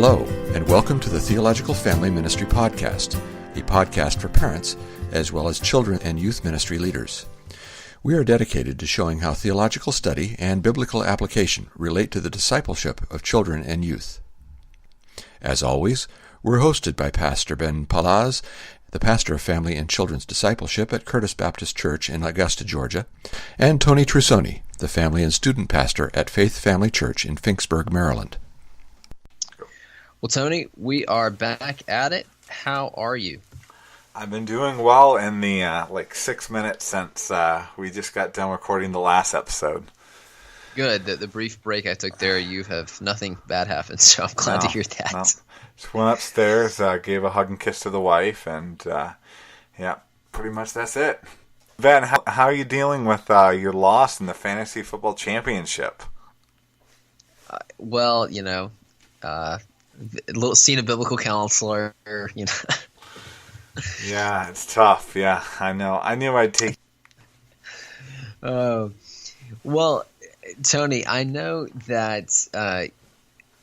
Hello, and welcome to the Theological Family Ministry Podcast, a podcast for parents as well as children and youth ministry leaders. We are dedicated to showing how theological study and biblical application relate to the discipleship of children and youth. As always, we're hosted by Pastor Ben Palaz, the pastor of family and children's discipleship at Curtis Baptist Church in Augusta, Georgia, and Tony Trusoni, the family and student pastor at Faith Family Church in Finksburg, Maryland. Well, Tony, we are back at it. How are you? I've been doing well in the 6 minutes since we just got done recording the last episode. Good. The brief break I took there, you have nothing bad happened, so I'm glad to hear that. No. Just went upstairs, gave a hug and kiss to the wife, and pretty much that's it. Ben, how are you dealing with your loss in the fantasy football championship? Seeing a biblical counselor, Yeah, it's tough. Yeah, I know. I knew I'd take. Well, Tony, I know that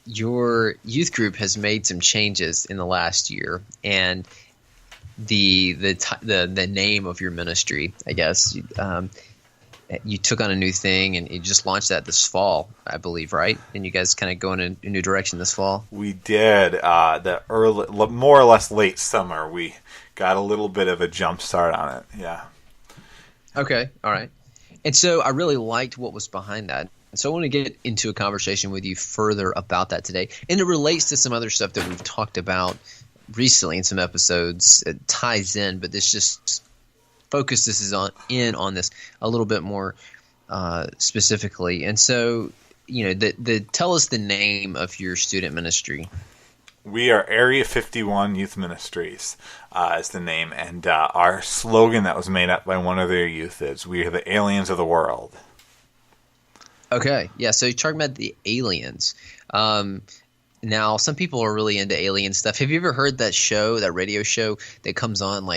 your youth group has made some changes in the last year, and the name of your ministry, I guess, you took on a new thing, and you just launched that this fall, I believe, right? And you guys kind of go in a new direction this fall. We did. More or less late summer, we got a little bit of a jump start on it. Yeah. Okay. All right. And so I really liked what was behind that. And so I want to get into a conversation with you further about that today. And it relates to some other stuff that we've talked about recently in some episodes. It ties in, but this just focuses on this a little bit more specifically. And so, tell us the name of your student ministry. We are Area 51 Youth Ministries is the name, and our slogan that was made up by one of their youth is, "We are the aliens of the world." Okay, yeah, so you're talking about the aliens. Now, some people are really into alien stuff. Have you ever heard that radio show that comes on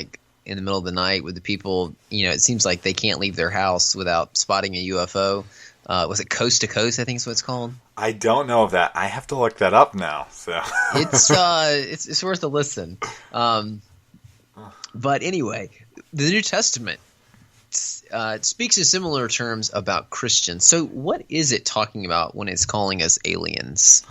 in the middle of the night with the people, it seems like they can't leave their house without spotting a UFO? Was it Coast to Coast, I think is what it's called? I don't know of that. I have to look that up now. So it's worth a listen. But anyway, the New Testament speaks in similar terms about Christians. So what is it talking about when it's calling us aliens?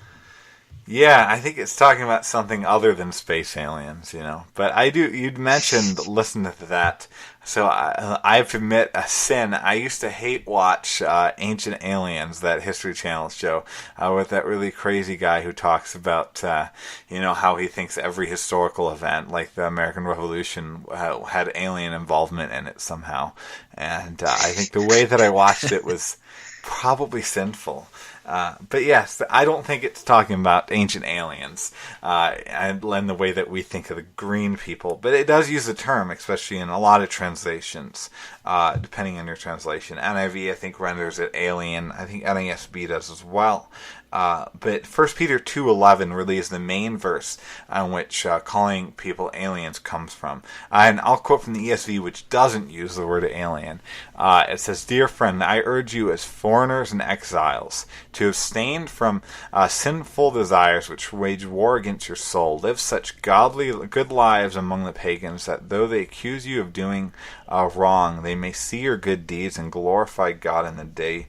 Yeah, I think it's talking about something other than space aliens, But you'd mentioned listening to that. So I have to admit a sin. I used to hate watch Ancient Aliens, that History Channel show, with that really crazy guy who talks about, how he thinks every historical event, like the American Revolution, had alien involvement in it somehow. And I think the way that I watched it was probably sinful. But yes, I don't think it's talking about ancient aliens and the way that we think of the green people. But it does use the term, especially in a lot of translations, depending on your translation. NIV, I think, renders it alien. I think NASB does as well. But 1 Peter 2:11 really is the main verse on which calling people aliens comes from. And I'll quote from the ESV, which doesn't use the word alien. It says, "Dear friend, I urge you as foreigners and exiles to abstain from sinful desires which wage war against your soul. Live such good lives among the pagans that though they accuse you of doing wrong, they may see your good deeds and glorify God in the day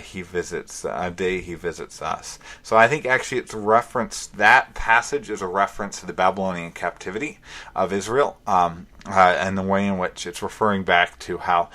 He visits us." So I think actually it's that passage is a reference to the Babylonian captivity of Israel, and the way in which it's referring back to how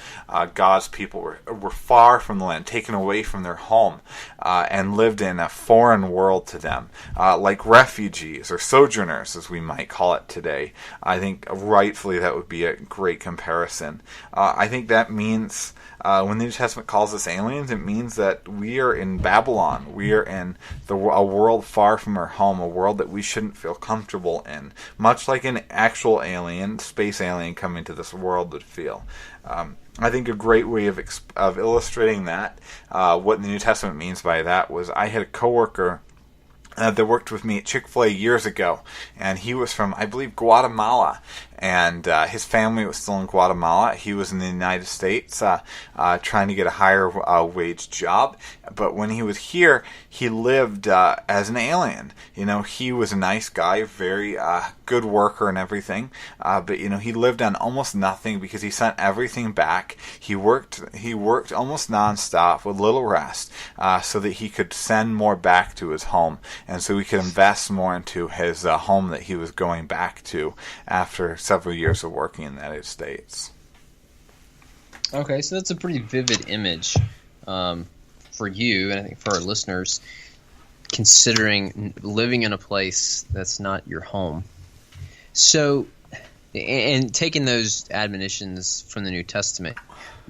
God's people were far from the land, taken away from their home, and lived in a foreign world to them, like refugees or sojourners, as we might call it today. I think rightfully that would be a great comparison. I think that means when the New Testament calls us aliens, it means that we are in Babylon. We are in a world far from our home, a world that we shouldn't feel comfortable in, much like an actual alien, space alien coming to this world would feel. I think a great way of illustrating that, what the New Testament means by that, was I had a coworker that worked with me at Chick-fil-A years ago, and he was from, I believe, Guatemala, and his family was still in Guatemala. He was in the United States trying to get a higher wage job. But when he was here, he lived as an alien. He was a nice guy, very good worker and everything. But he lived on almost nothing because he sent everything back. He worked almost nonstop with little rest, so that he could send more back to his home, and so he could invest more into his home that he was going back to after several years of working in the United States. Okay, so that's a pretty vivid image for you, and I think for our listeners, considering living in a place that's not your home. So, and taking those admonitions from the New Testament,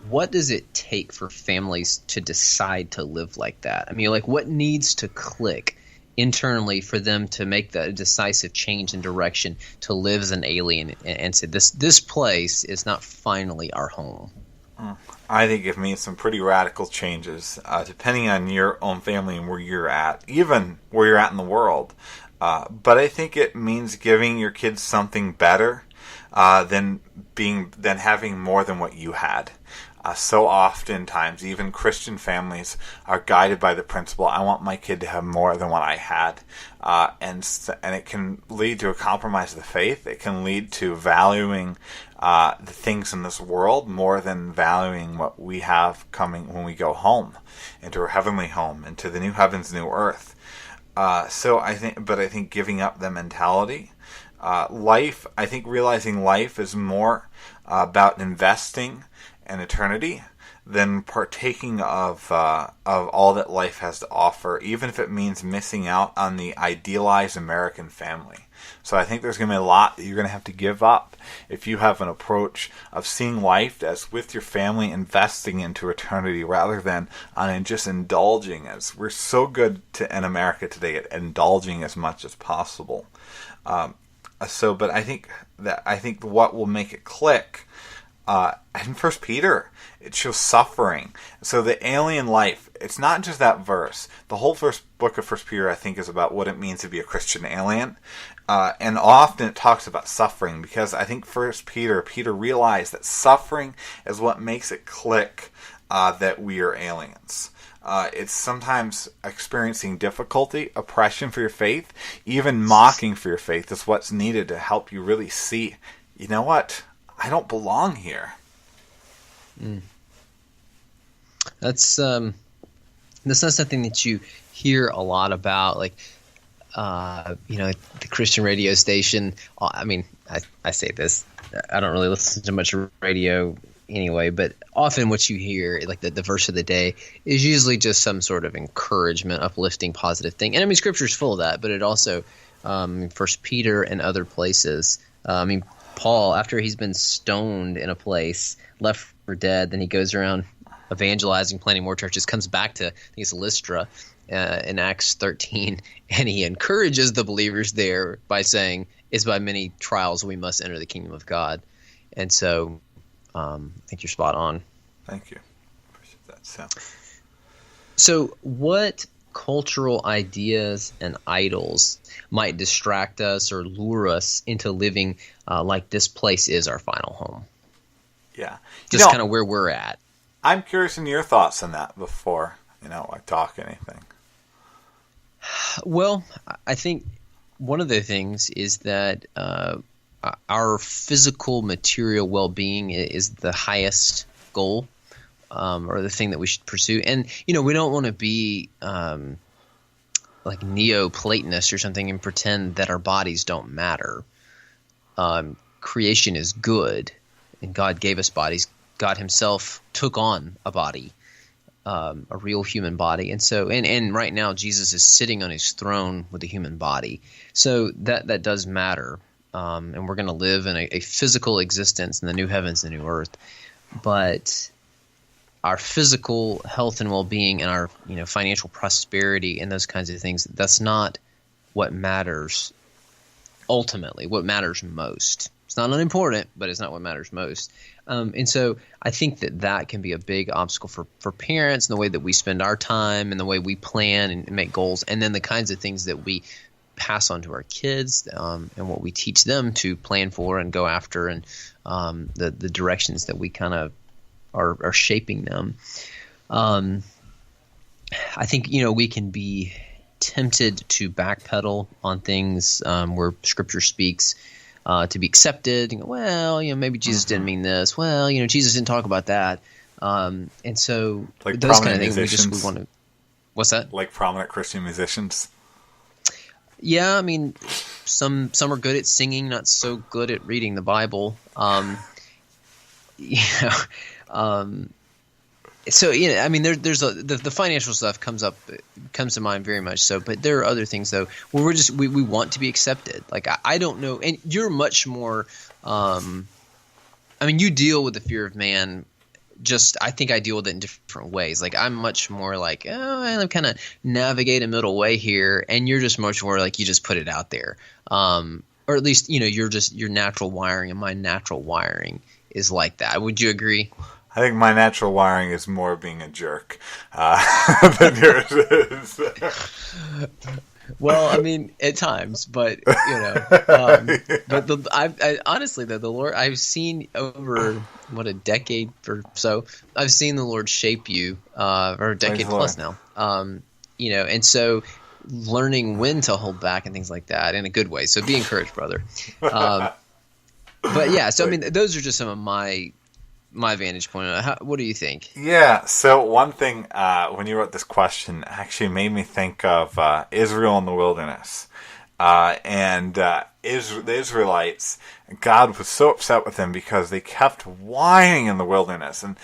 what does it take for families to decide to live like that? I mean, what needs to click internally for them to make the decisive change in direction to live as an alien and say, this place is not finally our home? I think it means some pretty radical changes, depending on your own family and where you're at, even where you're at in the world. But I think it means giving your kids something better than having more than what you had. So oftentimes, even Christian families are guided by the principle, I want my kid to have more than what I had. And it can lead to a compromise of the faith. It can lead to valuing the things in this world more than valuing what we have coming when we go home, into our heavenly home, into the new heavens, new earth. So I think giving up the mentality, life, I think realizing life is more about investing in eternity than partaking of all that life has to offer, even if it means missing out on the idealized American family. So I think there's going to be a lot that you're going to have to give up if you have an approach of seeing life as with your family, investing into eternity rather than on just indulging, as we're so good in America today at indulging as much as possible. But I think what will make it click, in 1 Peter, it shows suffering. So the alien life, it's not just that verse. The whole first book of 1 Peter, I think, is about what it means to be a Christian alien. And often it talks about suffering, because I think 1 Peter realized that suffering is what makes it click that we are aliens. It's sometimes experiencing difficulty, oppression for your faith, even mocking for your faith is what's needed to help you really see, you know what? I don't belong here. That's not something that you hear a lot about, the Christian radio station. I mean, I say this, I don't really listen to much radio anyway, but often what you hear, like the verse of the day, is usually just some sort of encouragement, uplifting, positive thing. And I mean, Scripture's full of that, but it also, 1 Peter and other places, Paul, after he's been stoned in a place, left for dead, then he goes around evangelizing, planting more churches, comes back to, I think it's Lystra in Acts 13, and he encourages the believers there by saying, it's by many trials we must enter the kingdom of God. And so I think you're spot on. Thank you. Appreciate that. So what cultural ideas and idols might distract us or lure us into living like this place is our final home? Yeah. Just kind of where we're at. I'm curious in your thoughts on that before, I talk anything. Well, I think one of the things is that our physical, material well-being is the highest goal, or the thing that we should pursue. And, we don't want to be like Neoplatonists or something and pretend that our bodies don't matter. Creation is good, and God gave us bodies. God himself took on a body, a real human body. And so, and right now Jesus is sitting on his throne with a human body. So that does matter. And we're going to live in a physical existence in the new heavens and new earth. But our physical health and well-being and our financial prosperity and those kinds of things, that's not what matters ultimately, what matters most. It's not unimportant, but it's not what matters most. And so I think that can be a big obstacle for parents, and the way that we spend our time and the way we plan and make goals, and then the kinds of things that we pass on to our kids, and what we teach them to plan for and go after, and the directions that we kind of are shaping them. I think, we can be tempted to backpedal on things where Scripture speaks to be accepted. Well, maybe Jesus didn't mean this. Well, Jesus didn't talk about that. And so like those kind of prominent things, we musicians. want to. What's that? Like prominent Christian musicians. Yeah, I mean, some are good at singing, not so good at reading the Bible. So I mean, there's the financial stuff comes to mind very much so, but there are other things though where we want to be accepted. Like I don't know, and you're much more. I mean, you deal with the fear of man. I think I deal with it in different ways. Like I'm much more like, I'm kind of navigate a middle way here, and you're just much more like you just put it out there, or at least your natural wiring, and my natural wiring is like that. Would you agree? I think my natural wiring is more being a jerk than yours is. Well, I mean, at times, but I honestly though, the Lord, I've seen over a decade or so, I've seen the Lord shape you, or a decade plus now, and so learning when to hold back and things like that in a good way. So be encouraged, brother. But yeah, so I mean, those are just some of my vantage point on it. What do you think? Yeah, so one thing when you wrote this question actually made me think of Israel in the wilderness. The Israelites, God was so upset with them because they kept whining in the wilderness and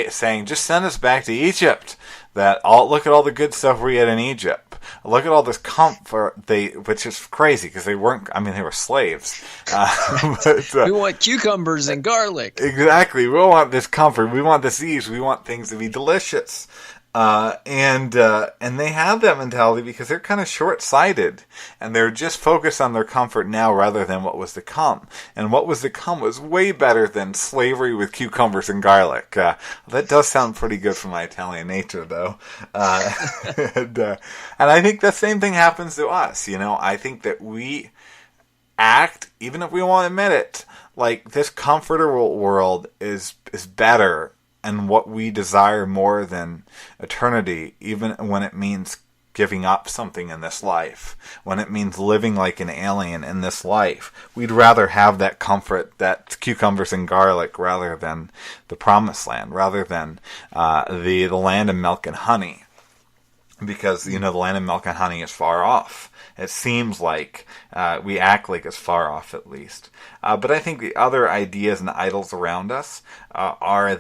saying, just send us back to Egypt. Look at all the good stuff we had in Egypt. Look at all this comfort, which is crazy because they weren't, they were slaves. We want cucumbers and garlic. Exactly. We want this comfort. We want this ease. We want things to be delicious. And they have that mentality because they're kind of short-sighted and they're just focused on their comfort now rather than what was to come. And what was to come was way better than slavery with cucumbers and garlic. That does sound pretty good for my Italian nature, though. And I think the same thing happens to us. I think that we act, even if we won't admit it, like this comfortable world is better and what we desire more than eternity, even when it means giving up something in this life, when it means living like an alien in this life. We'd rather have that comfort, that cucumbers and garlic, rather than the promised land, rather than the land of milk and honey. Because, the land of milk and honey is far off. It seems like we act like it's far off, at least. But I think the other ideas and idols around us are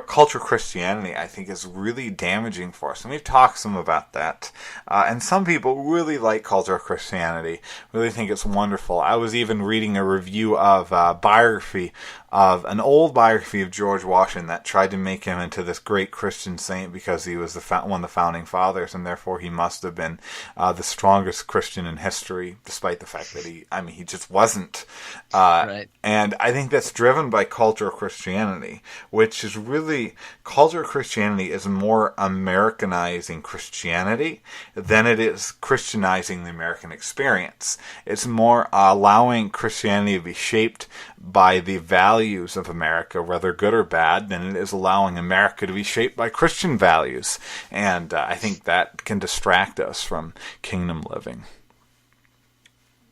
culture Christianity. I think is really damaging for us, and we've talked some about that. And some people really like culture Christianity, really think it's wonderful. I was even reading a review of an old biography of George Washington that tried to make him into this great Christian saint because he was one of the founding fathers, and therefore he must have been the strongest Christian in history, despite the fact that he just wasn't. Right. And I think that's driven by cultural Christianity, which is really, cultural Christianity is more Americanizing Christianity than it is Christianizing the American experience. It's more allowing Christianity to be shaped by the values of America, whether good or bad, than it is allowing America to be shaped by Christian values. And I think that can distract us from kingdom living.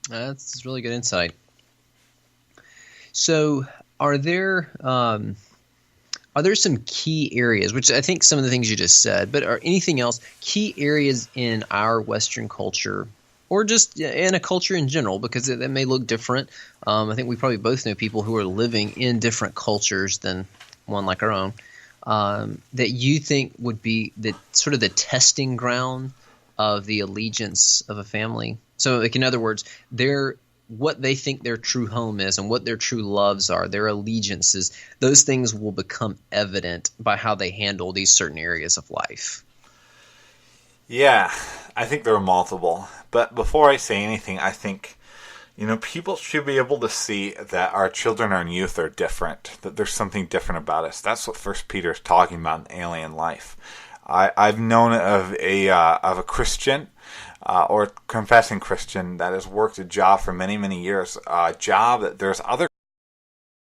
That's really good insight. So, are there some key areas, which I think some of the things you just said, but are anything else, key areas in our Western culture, or just in a culture in general, because it may look different? I think we probably both know people who are living in different cultures than one like our own, that you think would be the sort of the testing ground of the allegiance of a family. So, like, in other words, what they think their true home is and what their true loves are, their allegiances, those things will become evident by how they handle these certain areas of life. Yeah, I think there are multiple. But before I say anything, I think, people should be able to see that our children and youth are different, that there's something different about us. That's what 1 Peter is talking about in alien life. I've known of a Christian or confessing Christian that has worked a job for many, many years. A job that there's other